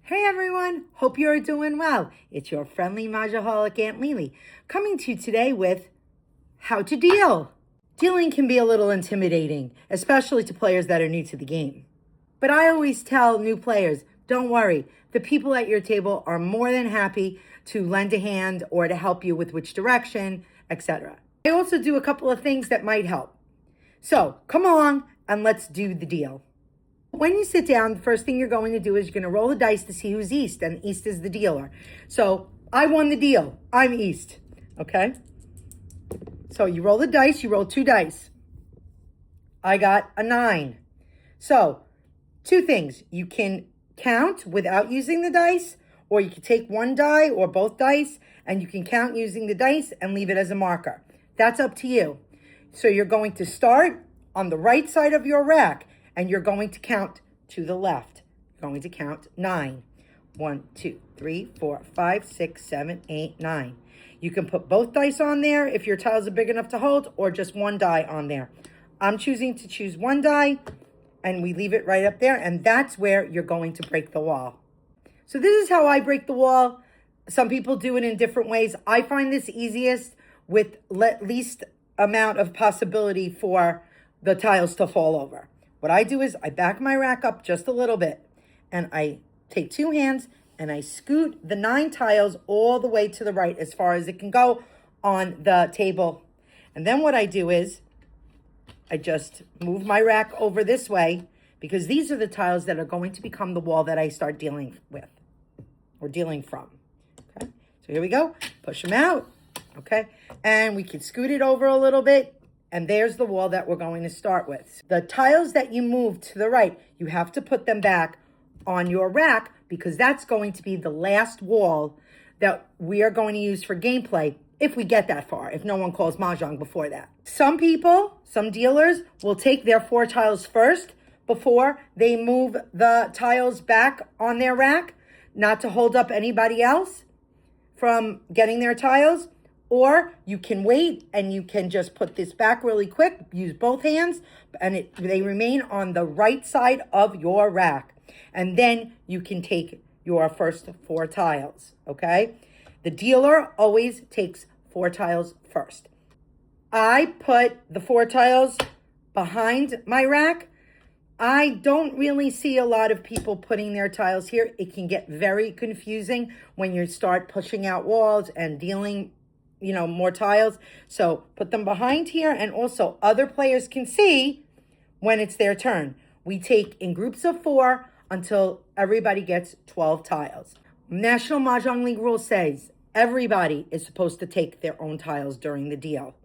Hey everyone, hope you're doing well. It's your friendly Mahjaholic Aunt Lily coming to you today with how to deal. Dealing can be a little intimidating, especially to players that are new to the game. But I always tell new players, don't worry, the people at your table are more than happy to lend a hand or to help you with which direction, etc. I also do a couple of things that might help. So come along and let's do the deal. When you sit down, the first thing you're going to do is you're going to roll the dice to see who's East, and East is the dealer. So I won the deal. I'm East, okay? So you roll the dice, you roll 2 dice. I got a 9. So 2 things. You can count without using the dice, or you can take 1 die or both dice, and you can count using the dice and leave it as a marker. That's up to you. So you're going to start on the right side of your rack, and you're going to count to the left. You're going to count 9. 1, 2, 3, 4, 5, 6, 7, 8, 9. You can put both dice on there if your tiles are big enough to hold, or just 1 die on there. I'm choosing to choose 1 die, and we leave it right up there, and that's where you're going to break the wall. So this is how I break the wall. Some people do it in different ways. I find this easiest with least amount of possibility for the tiles to fall over. What I do is I back my rack up just a little bit, and I take 2 hands and I scoot the 9 tiles all the way to the right as far as it can go on the table. And then what I do is I just move my rack over this way, because these are the tiles that are going to become the wall that I start dealing with or dealing from. Okay, so here we go. Push them out. Okay, and we can scoot it over a little bit. And there's the wall that we're going to start with. The tiles that you move to the right, you have to put them back on your rack, because that's going to be the last wall that we are going to use for gameplay if we get that far, if no one calls Mahjong before that. Some people, some dealers, will take their 4 tiles first before they move the tiles back on their rack, not to hold up anybody else from getting their tiles. Or you can wait and you can just put this back really quick, use both hands, and they remain on the right side of your rack. And then you can take your first 4 tiles, okay? The dealer always takes 4 tiles first. I put the 4 tiles behind my rack. I don't really see a lot of people putting their tiles here. It can get very confusing when you start pushing out walls and dealing more tiles. So put them behind here, and also other players can see when it's their turn. We take in groups of 4 until everybody gets 12 tiles. National Mahjong League rule says everybody is supposed to take their own tiles during the deal.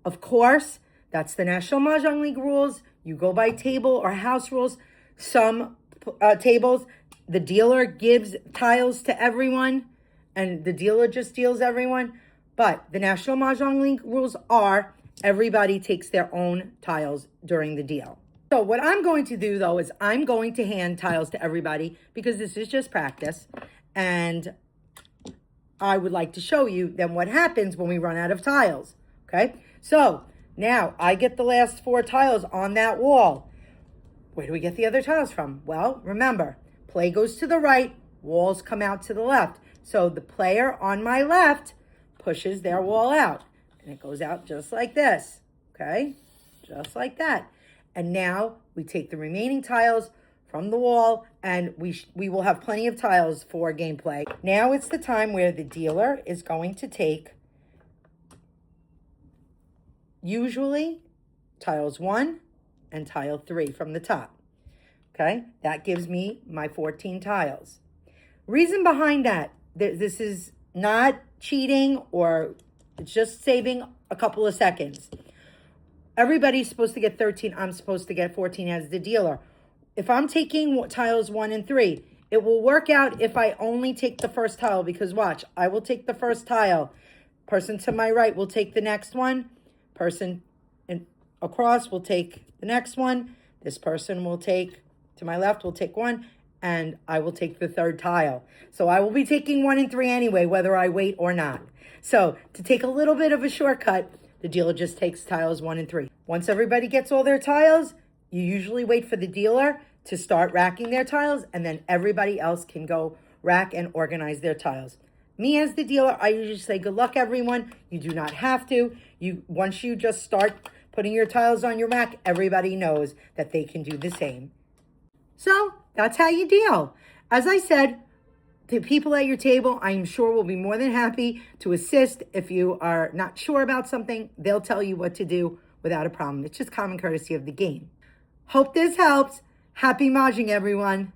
Of course, that's the National Mahjong League rules. You go by table or house rules. Some tables, the dealer gives tiles to everyone, and the dealer just deals everyone. But the National Mahjong League rules are everybody takes their own tiles during the deal. So what I'm going to do, though, is I'm going to hand tiles to everybody, because this is just practice. And I would like to show you then what happens when we run out of tiles. Okay? So now I get the last 4 tiles on that wall. Where do we get the other tiles from? Well, remember, play goes to the right, walls come out to the left. So the player on my left pushes their wall out, and it goes out just like this, okay? Just like that. And now we take the remaining tiles from the wall, and we will have plenty of tiles for gameplay. Now it's the time where the dealer is going to take usually tiles 1 and tile 3 from the top, okay? That gives me my 14 tiles. Reason behind that, this is not cheating, or it's just saving a couple of seconds. Everybody's supposed to get 13. I'm supposed to get 14 as the dealer. If I'm taking tiles 1 and 3, it will work out if I only take the first tile, because watch, I will take the first tile. Person to my right will take the next one. Person across will take the next one. This person will take, to my left, will take 1. And I will take the 3rd tile. So I will be taking 1 and 3 anyway, whether I wait or not. So to take a little bit of a shortcut, the dealer just takes tiles 1 and 3. Once everybody gets all their tiles, you usually wait for the dealer to start racking their tiles, and then everybody else can go rack and organize their tiles. Me as the dealer, I usually say, good luck, everyone. You do not have to. Once you just start putting your tiles on your rack, everybody knows that they can do the same. So that's how you deal. As I said, the people at your table, I'm sure, will be more than happy to assist. If you are not sure about something, they'll tell you what to do without a problem. It's just common courtesy of the game. Hope this helps. Happy Mahjong, everyone.